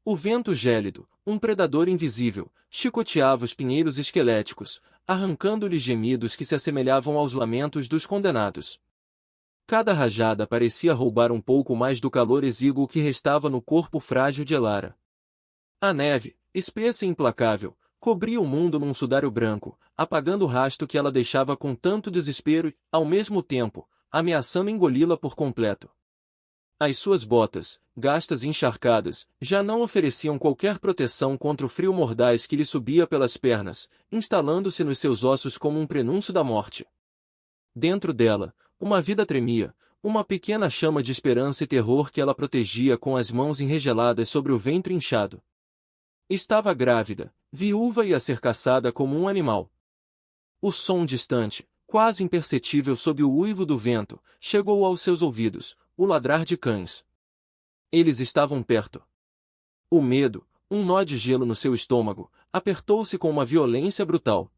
O vento gélido, um predador invisível, chicoteava os pinheiros esqueléticos, arrancando-lhes gemidos que se assemelhavam aos lamentos dos condenados. Cada rajada parecia roubar um pouco mais do calor exíguo que restava no corpo frágil de Elara. A neve, espessa e implacável, cobria o mundo num sudário branco, apagando o rasto que ela deixava com tanto desespero e, ao mesmo tempo, ameaçando engoli-la por completo. As suas botas, gastas e encharcadas, já não ofereciam qualquer proteção contra o frio mordaz que lhe subia pelas pernas, instalando-se nos seus ossos como um prenúncio da morte. Dentro dela, uma vida tremia, uma pequena chama de esperança e terror que ela protegia com as mãos enregeladas sobre o ventre inchado. Estava grávida, viúva e a ser caçada como um animal. O som distante, quase imperceptível sob o uivo do vento, chegou aos seus ouvidos, o ladrar de cães. Eles estavam perto. O medo, um nó de gelo no seu estômago, apertou-se com uma violência brutal.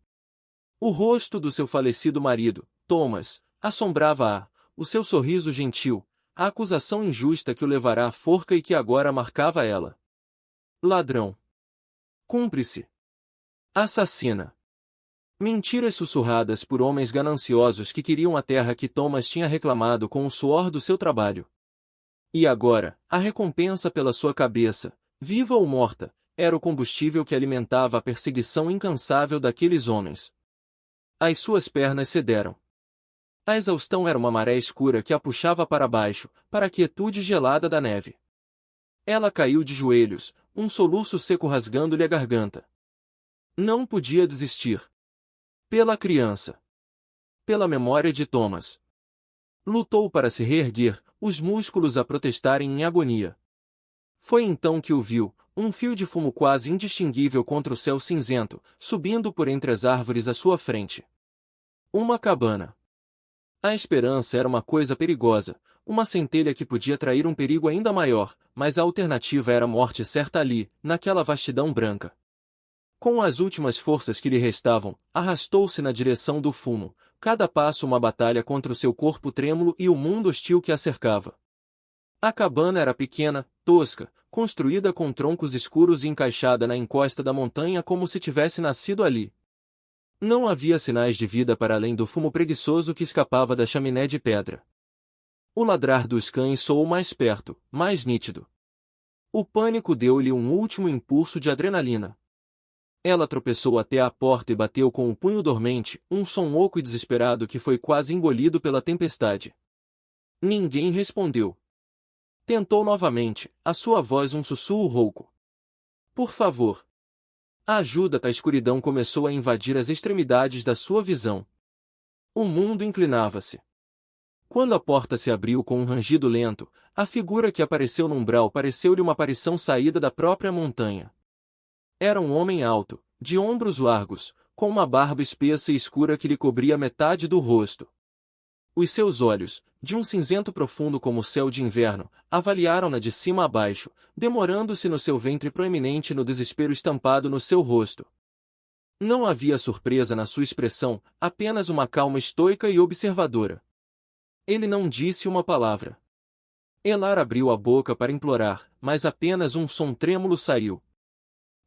O rosto do seu falecido marido, Thomas, assombrava-a, o seu sorriso gentil, a acusação injusta que o levará à forca e que agora marcava ela. Ladrão. Cúmplice. Assassina. Mentiras sussurradas por homens gananciosos que queriam a terra que Thomas tinha reclamado com o suor do seu trabalho. E agora, a recompensa pela sua cabeça, viva ou morta, era o combustível que alimentava a perseguição incansável daqueles homens. As suas pernas cederam. A exaustão era uma maré escura que a puxava para baixo, para a quietude gelada da neve. Ela caiu de joelhos, um soluço seco rasgando-lhe a garganta. Não podia desistir. Pela criança. Pela memória de Thomas. Lutou para se reerguer, os músculos a protestarem em agonia. Foi então que o viu, um fio de fumo quase indistinguível contra o céu cinzento, subindo por entre as árvores à sua frente. Uma cabana. A esperança era uma coisa perigosa, uma centelha que podia trair um perigo ainda maior, mas a alternativa era a morte certa ali, naquela vastidão branca. Com as últimas forças que lhe restavam, arrastou-se na direção do fumo, cada passo uma batalha contra o seu corpo trêmulo e o mundo hostil que a cercava. A cabana era pequena, tosca, construída com troncos escuros e encaixada na encosta da montanha como se tivesse nascido ali. Não havia sinais de vida para além do fumo preguiçoso que escapava da chaminé de pedra. O ladrar dos cães soou mais perto, mais nítido. O pânico deu-lhe um último impulso de adrenalina. Ela tropeçou até à porta e bateu com o punho dormente, um som oco e desesperado que foi quase engolido pela tempestade. Ninguém respondeu. Tentou novamente, a sua voz um sussurro rouco. Por favor. A ajuda da escuridão começou a invadir as extremidades da sua visão. O mundo inclinava-se. Quando a porta se abriu com um rangido lento, a figura que apareceu no umbral pareceu-lhe uma aparição saída da própria montanha. Era um homem alto, de ombros largos, com uma barba espessa e escura que lhe cobria metade do rosto. Os seus olhos, de um cinzento profundo como o céu de inverno, avaliaram-na de cima a baixo, demorando-se no seu ventre proeminente no desespero estampado no seu rosto. Não havia surpresa na sua expressão, apenas uma calma estoica e observadora. Ele não disse uma palavra. Elara abriu a boca para implorar, mas apenas um som trêmulo saiu.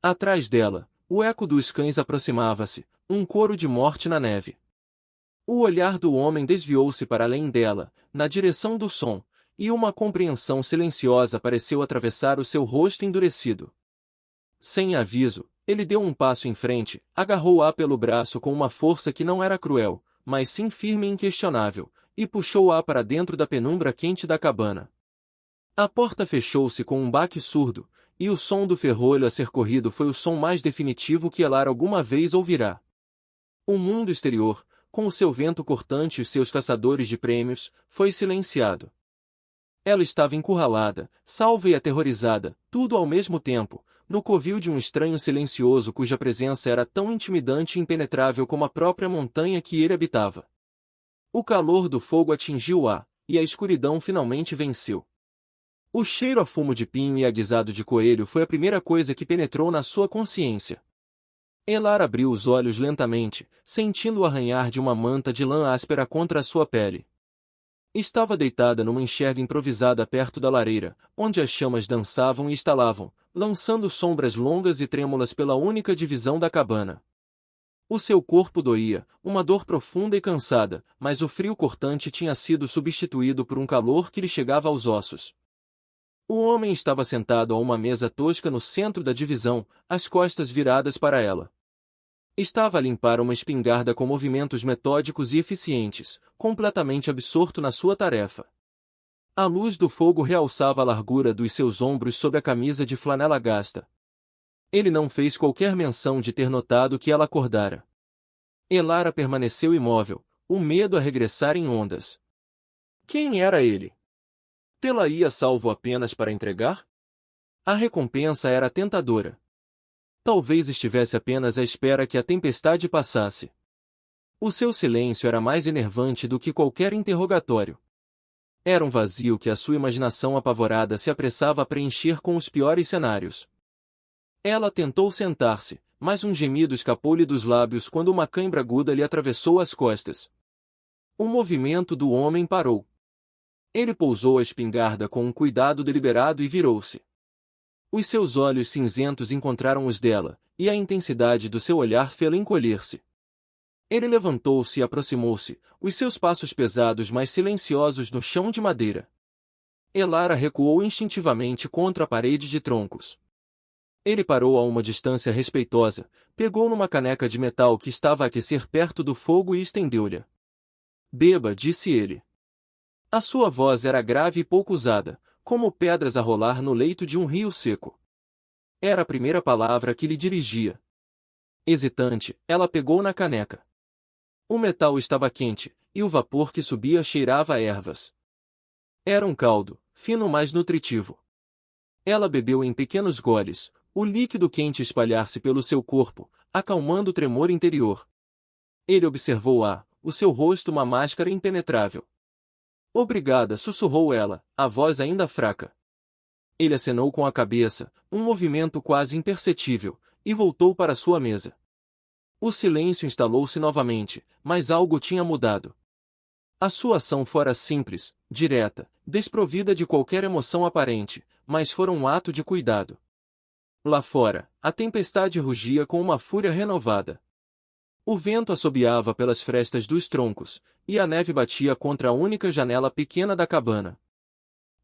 Atrás dela, o eco dos cães aproximava-se, um coro de morte na neve. O olhar do homem desviou-se para além dela, na direção do som, e uma compreensão silenciosa pareceu atravessar o seu rosto endurecido. Sem aviso, ele deu um passo em frente, agarrou-a pelo braço com uma força que não era cruel, mas sim firme e inquestionável, e puxou-a para dentro da penumbra quente da cabana. A porta fechou-se com um baque surdo, e o som do ferrolho a ser corrido foi o som mais definitivo que Elara alguma vez ouvirá. O mundo exterior, com o seu vento cortante e os seus caçadores de prêmios, foi silenciado. Ela estava encurralada, salva e aterrorizada, tudo ao mesmo tempo, no covil de um estranho silencioso cuja presença era tão intimidante e impenetrável como a própria montanha que ele habitava. O calor do fogo atingiu-a, e a escuridão finalmente venceu. O cheiro a fumo de pinho e a guisado de coelho foi a primeira coisa que penetrou na sua consciência. Elara abriu os olhos lentamente, sentindo o arranhar de uma manta de lã áspera contra a sua pele. Estava deitada numa enxerga improvisada perto da lareira, onde as chamas dançavam e estalavam, lançando sombras longas e trêmulas pela única divisão da cabana. O seu corpo doía, uma dor profunda e cansada, mas o frio cortante tinha sido substituído por um calor que lhe chegava aos ossos. O homem estava sentado a uma mesa tosca no centro da divisão, as costas viradas para ela. Estava a limpar uma espingarda com movimentos metódicos e eficientes, completamente absorto na sua tarefa. A luz do fogo realçava a largura dos seus ombros sob a camisa de flanela gasta. Ele não fez qualquer menção de ter notado que ela acordara. Elara permaneceu imóvel, o medo a regressar em ondas. Quem era ele? Tê-la ia salvo apenas para entregar? A recompensa era tentadora. Talvez estivesse apenas à espera que a tempestade passasse. O seu silêncio era mais enervante do que qualquer interrogatório. Era um vazio que a sua imaginação apavorada se apressava a preencher com os piores cenários. Ela tentou sentar-se, mas um gemido escapou-lhe dos lábios quando uma cãibra aguda lhe atravessou as costas. O movimento do homem parou. Ele pousou a espingarda com um cuidado deliberado e virou-se. Os seus olhos cinzentos encontraram os dela, e a intensidade do seu olhar fê-la encolher-se. Ele levantou-se e aproximou-se, os seus passos pesados mas silenciosos no chão de madeira. Elara recuou instintivamente contra a parede de troncos. Ele parou a uma distância respeitosa, pegou numa caneca de metal que estava a aquecer perto do fogo e estendeu-lhe. Beba, disse ele. A sua voz era grave e pouco usada, como pedras a rolar no leito de um rio seco. Era a primeira palavra que lhe dirigia. Hesitante, ela pegou na caneca. O metal estava quente, e o vapor que subia cheirava a ervas. Era um caldo, fino mas nutritivo. Ela bebeu em pequenos goles, o líquido quente espalhar-se pelo seu corpo, acalmando o tremor interior. Ele observou-a, o seu rosto uma máscara impenetrável. Obrigada, sussurrou ela, a voz ainda fraca. Ele acenou com a cabeça, um movimento quase imperceptível, e voltou para sua mesa. O silêncio instalou-se novamente, mas algo tinha mudado. A sua ação fora simples, direta, desprovida de qualquer emoção aparente, mas fora um ato de cuidado. Lá fora, a tempestade rugia com uma fúria renovada. O vento assobiava pelas frestas dos troncos, e a neve batia contra a única janela pequena da cabana.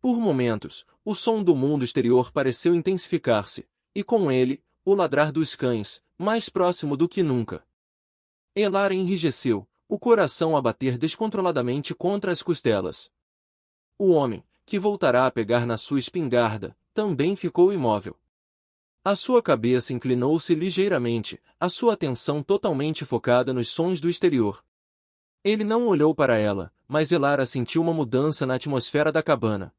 Por momentos, o som do mundo exterior pareceu intensificar-se, e com ele, o ladrar dos cães, mais próximo do que nunca. Elara enrijeceu, o coração a bater descontroladamente contra as costelas. O homem, que voltará a pegar na sua espingarda, também ficou imóvel. A sua cabeça inclinou-se ligeiramente, a sua atenção totalmente focada nos sons do exterior. Ele não olhou para ela, mas Elara sentiu uma mudança na atmosfera da cabana.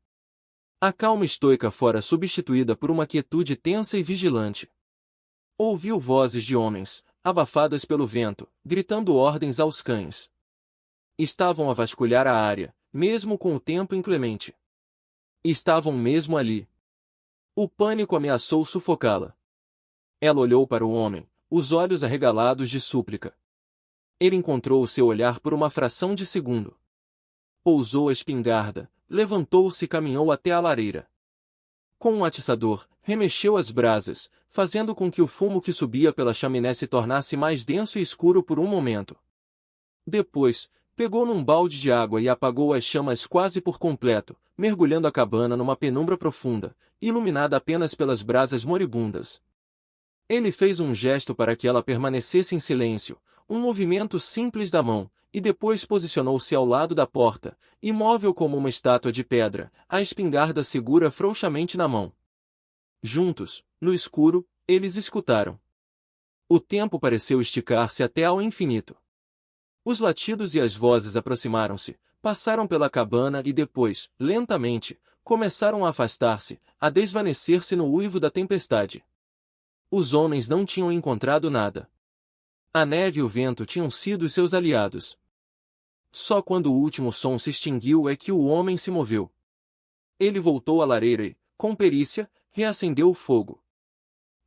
A calma estoica fora substituída por uma quietude tensa e vigilante. Ouviu vozes de homens, abafadas pelo vento, gritando ordens aos cães. Estavam a vasculhar a área, mesmo com o tempo inclemente. Estavam mesmo ali. O pânico ameaçou sufocá-la. Ela olhou para o homem, os olhos arregalados de súplica. Ele encontrou o seu olhar por uma fração de segundo. Pousou a espingarda, levantou-se e caminhou até a lareira. Com um atiçador, remexeu as brasas, fazendo com que o fumo que subia pela chaminé se tornasse mais denso e escuro por um momento. Depois, pegou num balde de água e apagou as chamas quase por completo, mergulhando a cabana numa penumbra profunda, iluminada apenas pelas brasas moribundas. Ele fez um gesto para que ela permanecesse em silêncio, um movimento simples da mão, e depois posicionou-se ao lado da porta, imóvel como uma estátua de pedra, a espingarda segura frouxamente na mão. Juntos, no escuro, eles escutaram. O tempo pareceu esticar-se até ao infinito. Os latidos e as vozes aproximaram-se, passaram pela cabana e depois, lentamente, começaram a afastar-se, a desvanecer-se no uivo da tempestade. Os homens não tinham encontrado nada. A neve e o vento tinham sido seus aliados. Só quando o último som se extinguiu é que o homem se moveu. Ele voltou à lareira e, com perícia, reacendeu o fogo.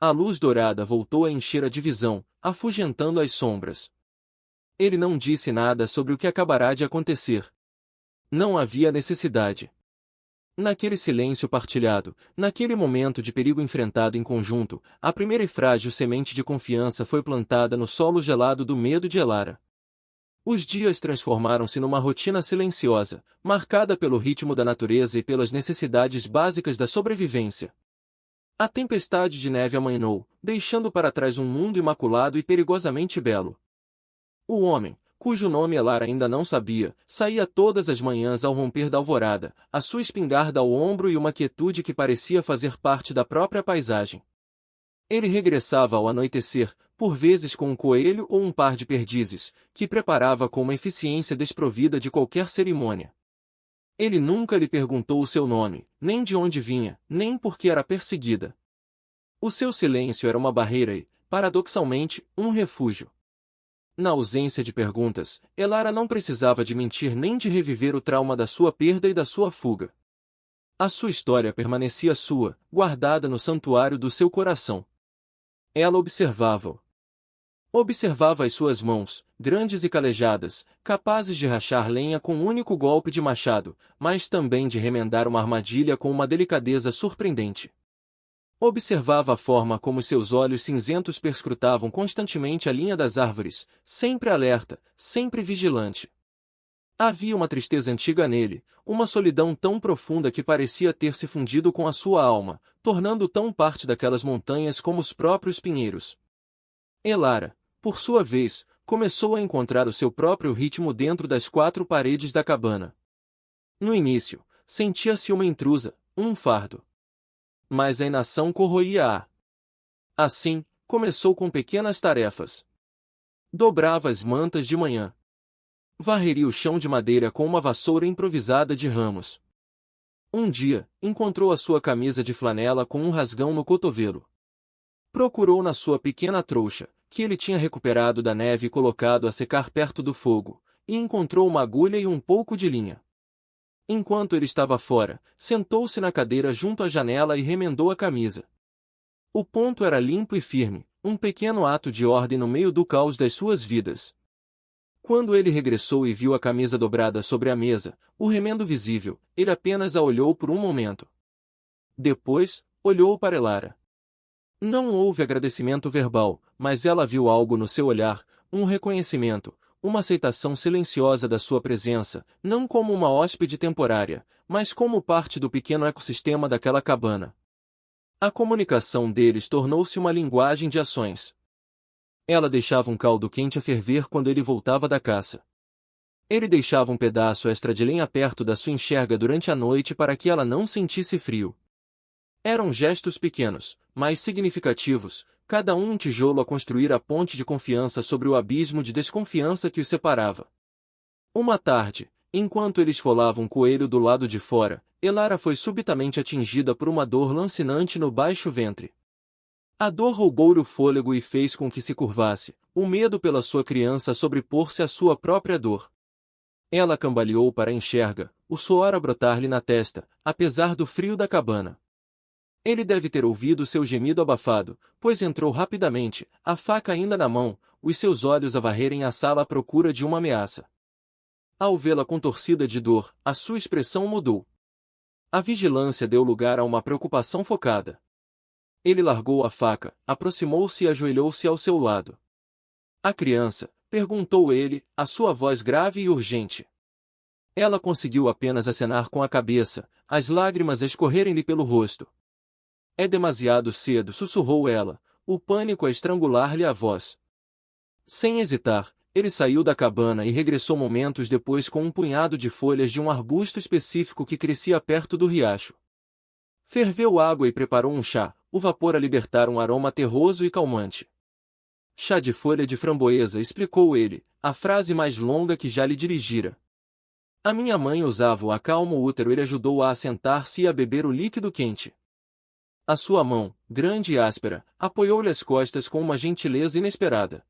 A luz dourada voltou a encher a divisão, afugentando as sombras. Ele não disse nada sobre o que acabará de acontecer. Não havia necessidade. Naquele silêncio partilhado, naquele momento de perigo enfrentado em conjunto, a primeira e frágil semente de confiança foi plantada no solo gelado do medo de Elara. Os dias transformaram-se numa rotina silenciosa, marcada pelo ritmo da natureza e pelas necessidades básicas da sobrevivência. A tempestade de neve amainou, deixando para trás um mundo imaculado e perigosamente belo. O homem, cujo nome Elara ainda não sabia, saía todas as manhãs ao romper da alvorada, a sua espingarda ao ombro e uma quietude que parecia fazer parte da própria paisagem. Ele regressava ao anoitecer, por vezes com um coelho ou um par de perdizes, que preparava com uma eficiência desprovida de qualquer cerimônia. Ele nunca lhe perguntou o seu nome, nem de onde vinha, nem por que era perseguida. O seu silêncio era uma barreira e, paradoxalmente, um refúgio. Na ausência de perguntas, Elara não precisava de mentir nem de reviver o trauma da sua perda e da sua fuga. A sua história permanecia sua, guardada no santuário do seu coração. Ela observava-o. Observava as suas mãos, grandes e calejadas, capazes de rachar lenha com um único golpe de machado, mas também de remendar uma armadilha com uma delicadeza surpreendente. Observava a forma como seus olhos cinzentos perscrutavam constantemente a linha das árvores, sempre alerta, sempre vigilante. Havia uma tristeza antiga nele, uma solidão tão profunda que parecia ter se fundido com a sua alma, tornando-o tão parte daquelas montanhas como os próprios pinheiros. Elara, por sua vez, começou a encontrar o seu próprio ritmo dentro das quatro paredes da cabana. No início, sentia-se uma intrusa, um fardo. Mas a inação corroía-a. Assim, começou com pequenas tarefas. Dobrava as mantas de manhã. Varreria o chão de madeira com uma vassoura improvisada de ramos. Um dia, encontrou a sua camisa de flanela com um rasgão no cotovelo. Procurou na sua pequena trouxa, que ele tinha recuperado da neve e colocado a secar perto do fogo, e encontrou uma agulha e um pouco de linha. Enquanto ele estava fora, sentou-se na cadeira junto à janela e remendou a camisa. O ponto era limpo e firme, um pequeno ato de ordem no meio do caos das suas vidas. Quando ele regressou e viu a camisa dobrada sobre a mesa, o remendo visível, ele apenas a olhou por um momento. Depois, olhou para Elara. Não houve agradecimento verbal, mas ela viu algo no seu olhar, um reconhecimento, uma aceitação silenciosa da sua presença, não como uma hóspede temporária, mas como parte do pequeno ecossistema daquela cabana. A comunicação deles tornou-se uma linguagem de ações. Ela deixava um caldo quente a ferver quando ele voltava da caça. Ele deixava um pedaço extra de lenha perto da sua enxerga durante a noite para que ela não sentisse frio. Eram gestos pequenos, mas significativos, cada um tijolo a construir a ponte de confiança sobre o abismo de desconfiança que os separava. Uma tarde, enquanto ele esfolava um coelho do lado de fora, Elara foi subitamente atingida por uma dor lancinante no baixo ventre. A dor roubou-lhe o fôlego e fez com que se curvasse, o medo pela sua criança sobrepor-se à sua própria dor. Ela cambaleou para a enxerga, o suor a brotar-lhe na testa, apesar do frio da cabana. Ele deve ter ouvido seu gemido abafado, pois entrou rapidamente, a faca ainda na mão, os seus olhos a varrerem a sala à procura de uma ameaça. Ao vê-la contorcida de dor, a sua expressão mudou. A vigilância deu lugar a uma preocupação focada. Ele largou a faca, aproximou-se e ajoelhou-se ao seu lado. A criança, perguntou ele, a sua voz grave e urgente. Ela conseguiu apenas acenar com a cabeça, as lágrimas a escorrerem-lhe pelo rosto. É demasiado cedo, sussurrou ela, o pânico a estrangular-lhe a voz. Sem hesitar, ele saiu da cabana e regressou momentos depois com um punhado de folhas de um arbusto específico que crescia perto do riacho. Ferveu água e preparou um chá, o vapor a libertar um aroma terroso e calmante. Chá de folha de framboesa, explicou ele, a frase mais longa que já lhe dirigira. A minha mãe usava-o, acalma o útero. Ele ajudou-a a assentar-se e a beber o líquido quente. A sua mão, grande e áspera, apoiou-lhe as costas com uma gentileza inesperada.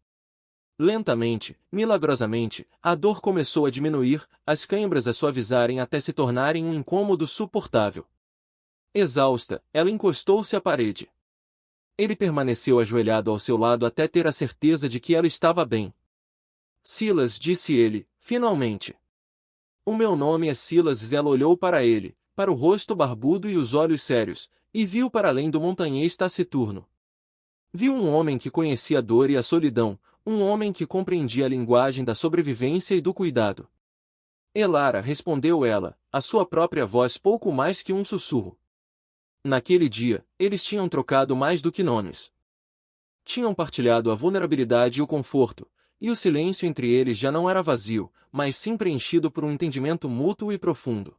Lentamente, milagrosamente, a dor começou a diminuir, as câimbras a suavizarem até se tornarem um incômodo suportável. Exausta, ela encostou-se à parede. Ele permaneceu ajoelhado ao seu lado até ter a certeza de que ela estava bem. Silas, disse ele, finalmente. O meu nome é Silas. Ela olhou para ele, para o rosto barbudo e os olhos sérios, e viu para além do montanhês taciturno. Viu um homem que conhecia a dor e a solidão, um homem que compreendia a linguagem da sobrevivência e do cuidado. Elara, respondeu ela, a sua própria voz pouco mais que um sussurro. Naquele dia, eles tinham trocado mais do que nomes. Tinham partilhado a vulnerabilidade e o conforto, e o silêncio entre eles já não era vazio, mas sim preenchido por um entendimento mútuo e profundo.